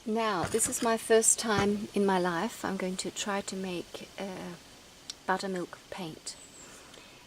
Now, this is my first time in my life. I'm going to try to make buttermilk paint.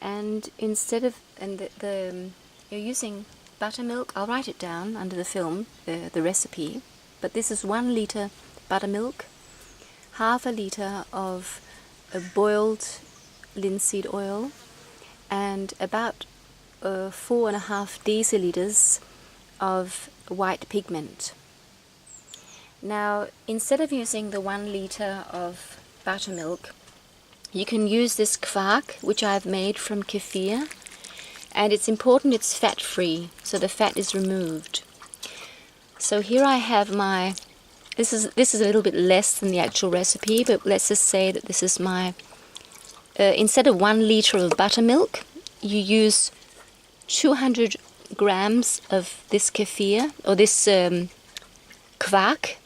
And instead of, you're using buttermilk, I'll write it down under the film, the recipe, but this is 1 liter buttermilk, half a liter of boiled linseed oil, and about 4.5 deciliters of white pigment. Now, instead of using the 1 liter of buttermilk, you can use this kvark, which I've made from kefir, and it's important it's fat-free, so the fat is removed. So here I have my, this is a little bit less than the actual recipe, but let's just say that this is my, instead of 1 liter of buttermilk, you use 200 grams of this kefir, or this kvark,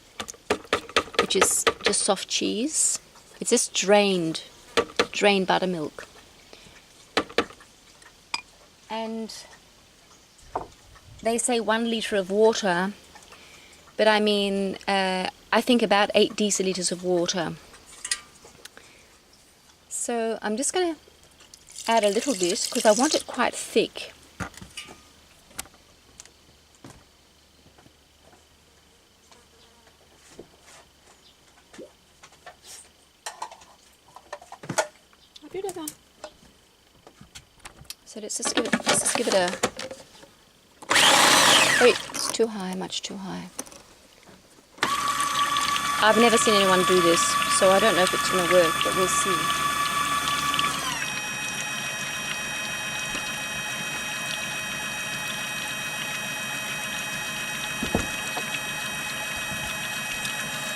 which is just soft cheese. It's just drained buttermilk. And they say 1 liter of water, but I mean, I think about 8 deciliters of water. So I'm just going to add a little bit because I want it quite thick. So let's just give it a... Wait, it's too high, much too high. I've never seen anyone do this, so I don't know if it's going to work, but we'll see.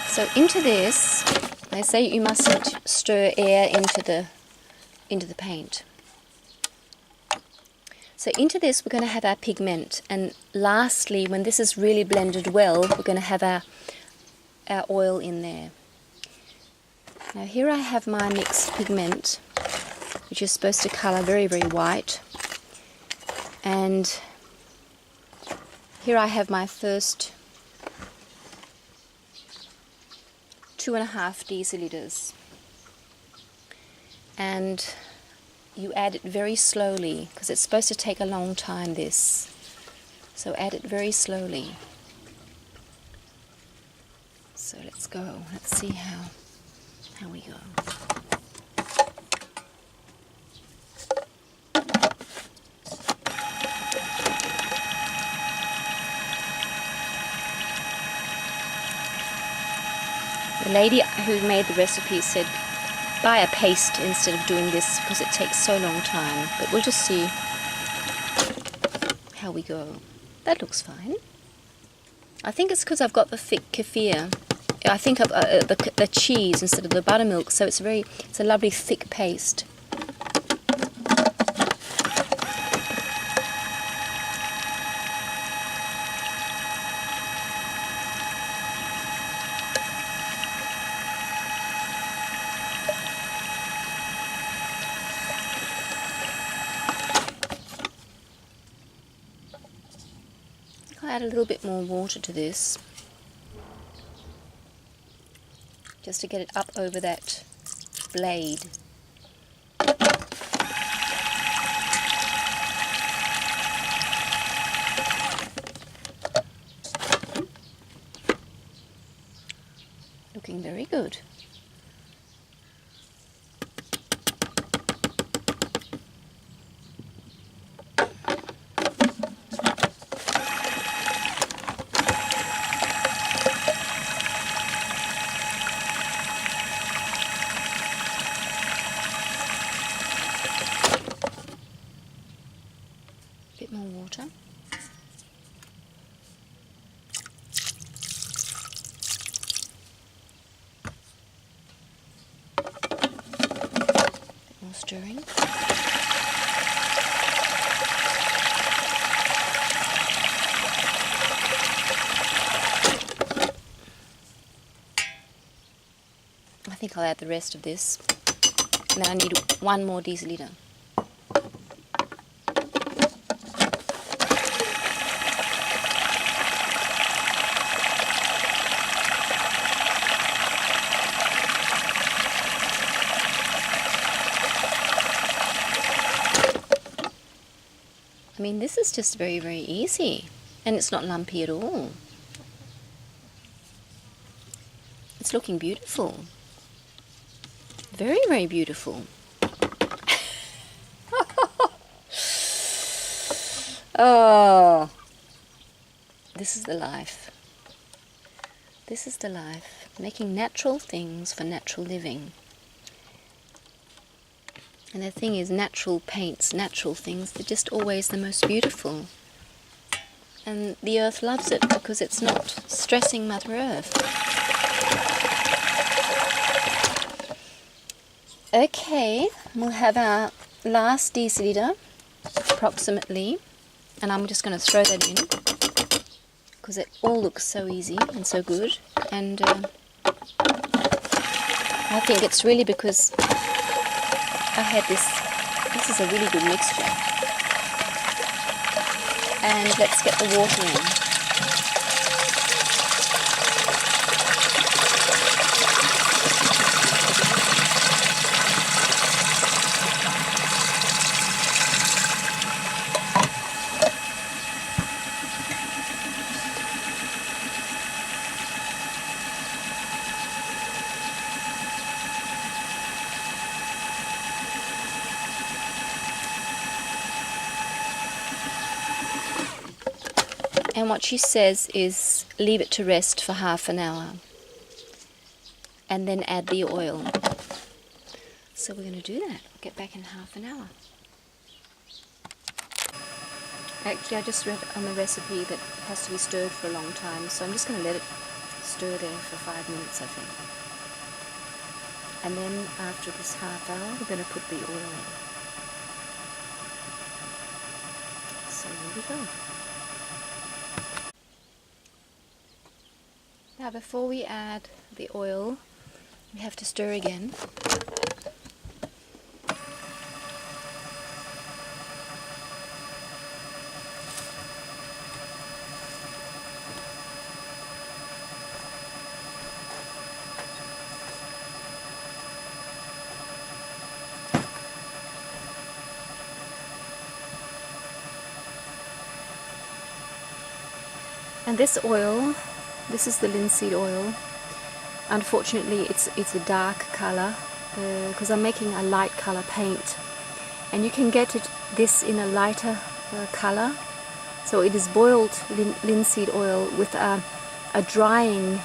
So into this, they say you mustn't stir air into the paint. So into this we're going to have our pigment, and lastly, when this is really blended well, we're going to have our oil in there. Now here I have my mixed pigment, which is supposed to colour very, very white, and here I have my first 2.5 deciliters, and you add it very slowly because it's supposed to take a long time, this, so add it very slowly. So let's go, let's see how we go. The lady who made the recipe said buy a paste instead of doing this because it takes so long time, but we'll just see how we go. That looks fine. I think it's because I've got the thick kefir. I think I've the cheese instead of the buttermilk, so it's a lovely thick paste. I'll add a little bit more water to this, just to get it up over that blade. Looking very good. Bit more water. Bit more stirring. I think I'll add the rest of this, and then I need 1 more deciliter. mean, this is just very, very easy. And it's not lumpy at all. It's looking beautiful. Very, very beautiful. Oh, this is the life. This is the life. Making natural things for natural living. And the thing is, natural paints, natural things, they're just always the most beautiful. And the earth loves it because it's not stressing Mother Earth. Okay, we'll have our last deciliter, approximately. And I'm just going to throw that in because it all looks so easy and so good. And I think it's really because I had this is a really good mixture. And let's get the water in. And what she says is leave it to rest for half an hour and then add the oil. So we're going to do that. We'll get back in half an hour. Actually, I just read on the recipe that it has to be stirred for a long time, so I'm just going to let it stir there for 5 minutes, I think. And then after this half hour, we're going to put the oil in. So here we go. Now before we add the oil, we have to stir again. And this oil, this is the linseed oil. Unfortunately, it's a dark color because I'm making a light color paint, and you can get this in a lighter color. So it is boiled linseed oil with a drying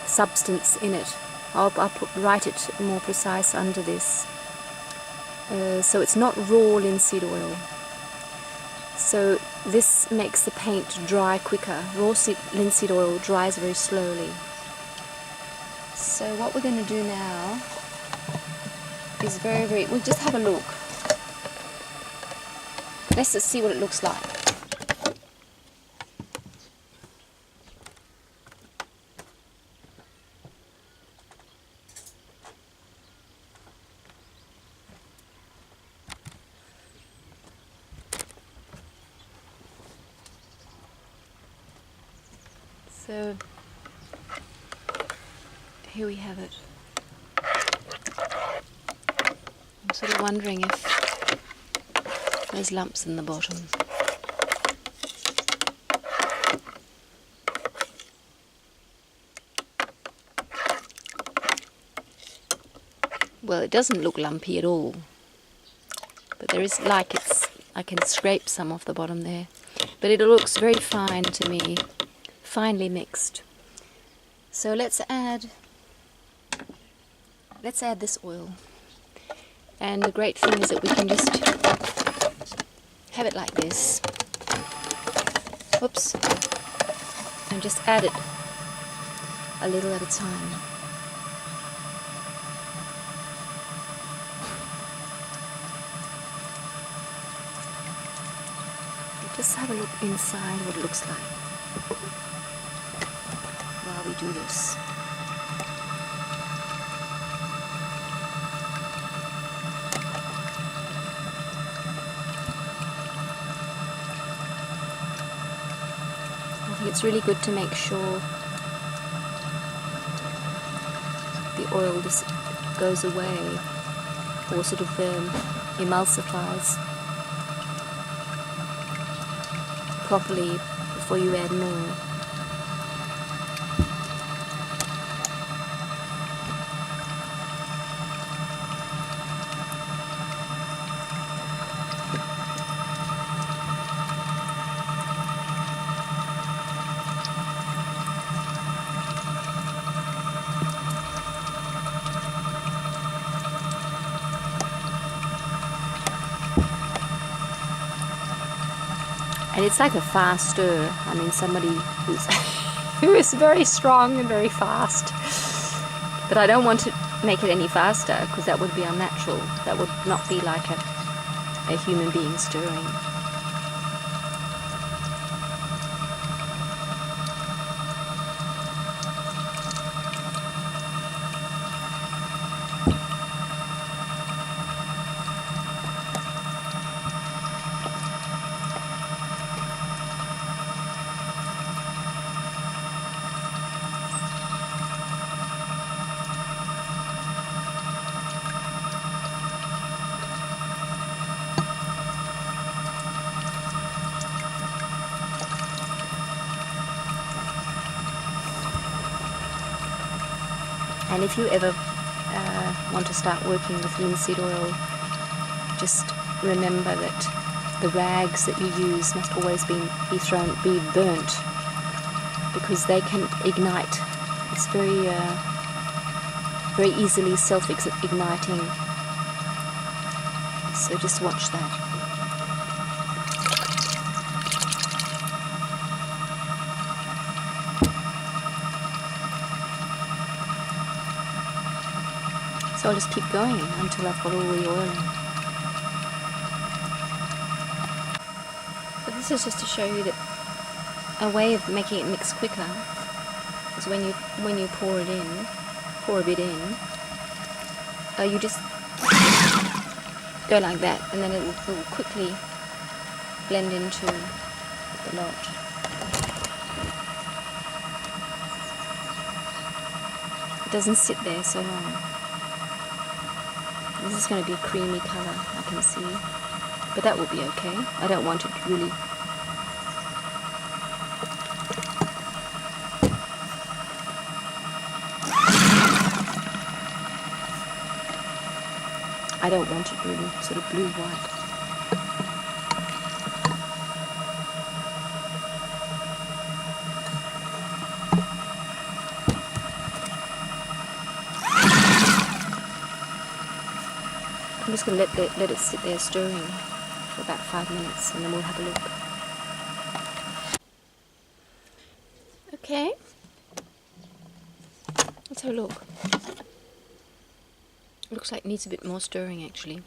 substance in it. I'll write it more precise under this. So it's not raw linseed oil. So this makes the paint dry quicker. Raw linseed oil dries very slowly. So what we're going to do now is we'll just have a look. Let's just see what it looks like. So here we have it. I'm sort of wondering if there's lumps in the bottom. Well, it doesn't look lumpy at all, but there is I can scrape some off the bottom there, but it looks very fine to me. Finely mixed. So let's add this oil, and the great thing is that we can just have it like this, whoops, and just add it a little at a time. Just have a look inside what it looks like while we do this. I think it's really good to make sure the oil just goes away, or sort of emulsifies. properly before you add more. And it's like a fast stir. I mean, somebody who is very strong and very fast. But I don't want to make it any faster because that would be unnatural. That would not be like a human being stirring. And if you ever want to start working with linseed oil, just remember that the rags that you use must always be burnt, because they can ignite. It's very easily self-igniting. So just watch that. So I'll just keep going until I've got all the oil in. So this is just to show you that a way of making it mix quicker is when you pour a bit in, you just go like that, and then it will quickly blend into the lot. It doesn't sit there so long. This is going to be a creamy colour, I can see, but that will be okay. I don't want it really. I don't want it really sort of blue-white. I'm just going to let it sit there stirring for about 5 minutes, and then we'll have a look. Okay, let's have a look. Looks like it needs a bit more stirring actually.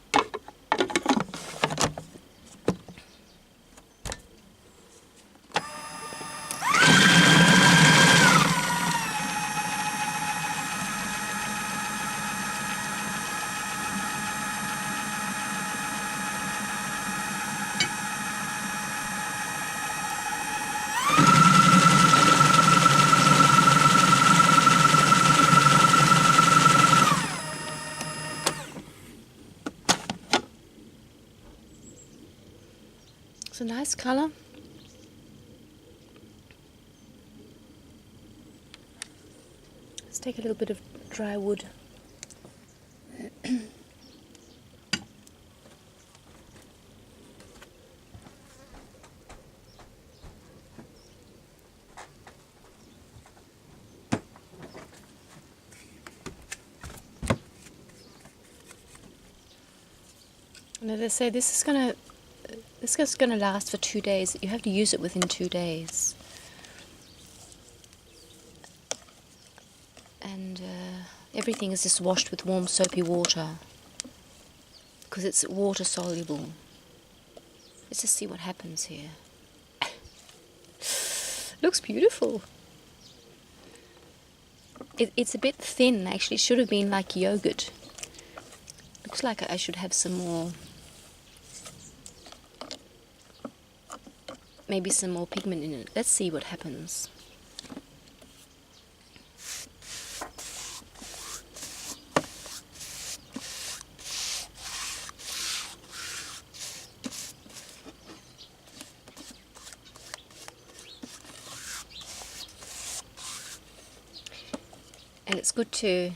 It's a nice colour. Let's take a little bit of dry wood. And as I say, this is going to last for 2 days. You have to use it within 2 days. And everything is just washed with warm soapy water because it's water soluble. Let's just see what happens here. Looks beautiful. It's a bit thin actually. It should have been like yogurt. Looks like I should have some more. Maybe some more pigment in it. Let's see what happens. And it's good to,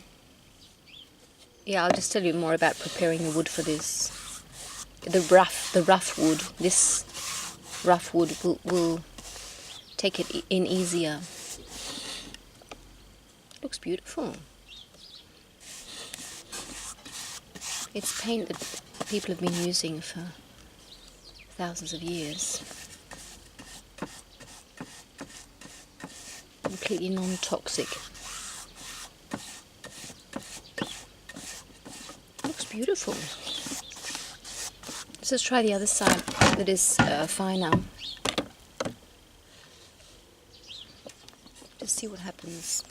yeah, I'll just tell you more about preparing the wood for this. The rough wood, this rough wood will take it in easier. Looks beautiful. It's paint that people have been using for thousands of years. Completely non-toxic. Looks beautiful. Let's just try the other side that is finer. Just see what happens.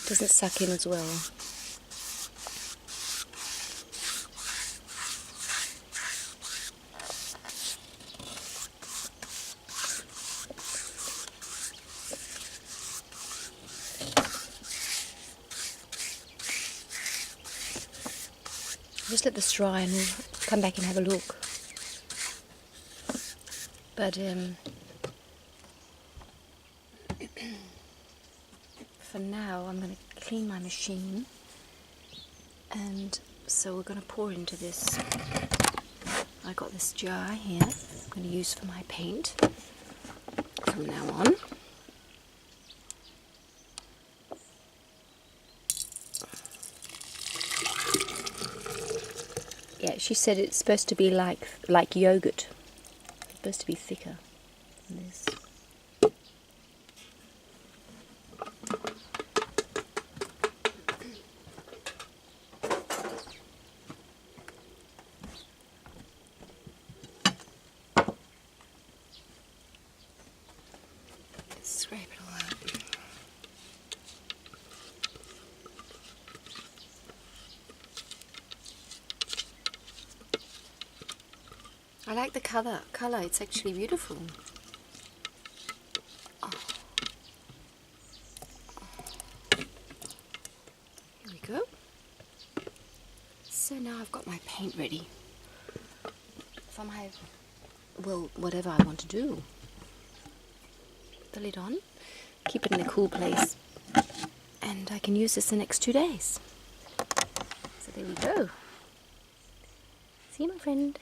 Doesn't suck in as well. Just let this dry and we'll come back and have a look. But for now I'm going to clean my machine, and so we're going to pour into this. I got this jar here I'm going to use for my paint from now on. Yeah, she said it's supposed to be like yogurt. It's supposed to be thicker than this. Scrape it all out. I like the colour, it's actually beautiful. Oh. Here we go. So now I've got my paint ready for my, well, whatever I want to do. Put the lid on, keep it in a cool place, and I can use this the next 2 days. So there we go. See you, my friend.